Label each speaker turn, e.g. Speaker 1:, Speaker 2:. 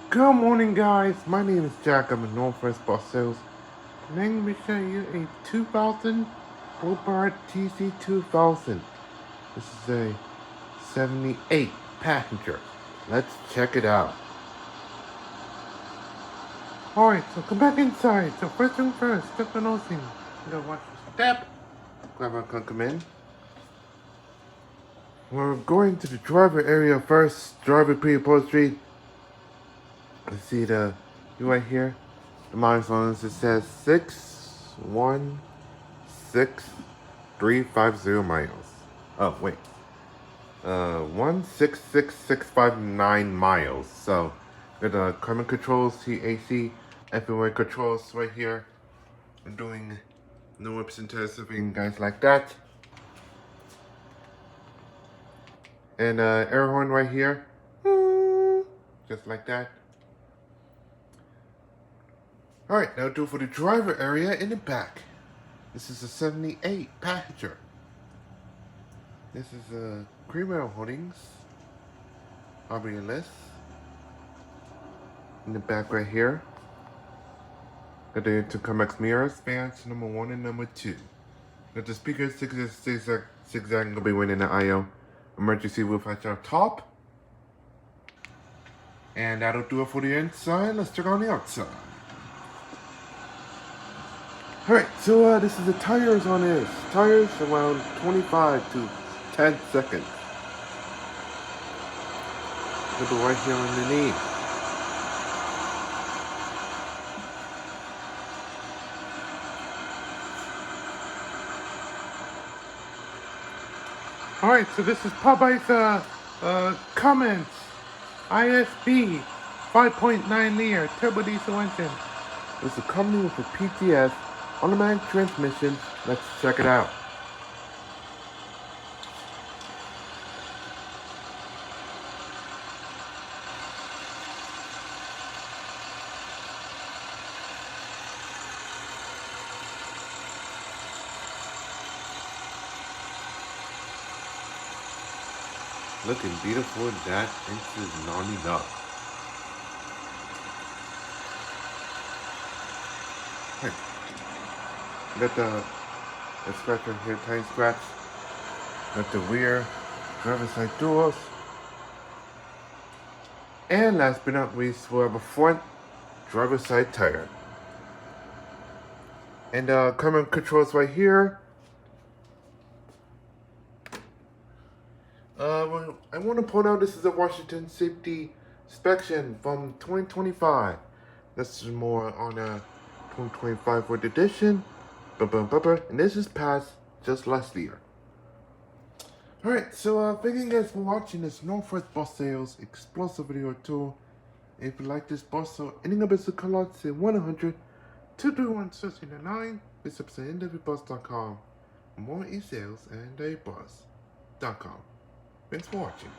Speaker 1: Good morning, guys. My name is Jack. I'm a Northwest Bus Sales. And I'm going to show you a 2000 Bluebird TC2000. This is a 78 passenger. Let's check it out. Alright, so come back inside. So first thing first, step the nose in. You gotta watch your step. Grab our come in. We're going to the driver area first. Driver pre-upholstery. Let's see the right here. The milestones, it says 616,350 miles. Oh wait, 166,659 miles. So got the climate controls, TAC, FOA controls right here. I'm doing no whips and tests of guys like that. And air horn right here, just like that. Alright, now do for the driver area in the back. This is a 78 passenger. This is a Creamer Holdings, RBLS. In the back right here. Got the Intercomex mirrors, fans number 1 and number 2. Got the speakers, zigzag gonna be winning the IO. Emergency roof hatch on top. And that'll do it for the inside. Let's check on the outside. Alright, so this is the tires on this. Tires around 25 to 10 seconds. Got the right here underneath. Alright, so this is Popeye's comments. ISB 5.9 liter turbo diesel engine. It's a company with a PTS automatic transmission. Let's check it out. Looking beautiful, that is not enough. Hey, got the scratch right here, tiny scratch. Got the rear driver's side doors. And last but not least, we have a front driver's side tire. And common controls right here. I want to point out this is a Washington safety inspection from 2025. This is more on a 2025 World Edition. And this is passed just last year. Alright, so thank you guys for watching this Northwest Bus Sales explosive video tour. If you like this bus or any of the colors, say 100-231-1609. Visit ndvbus.com for more e-sales and abus.com. Thanks for watching.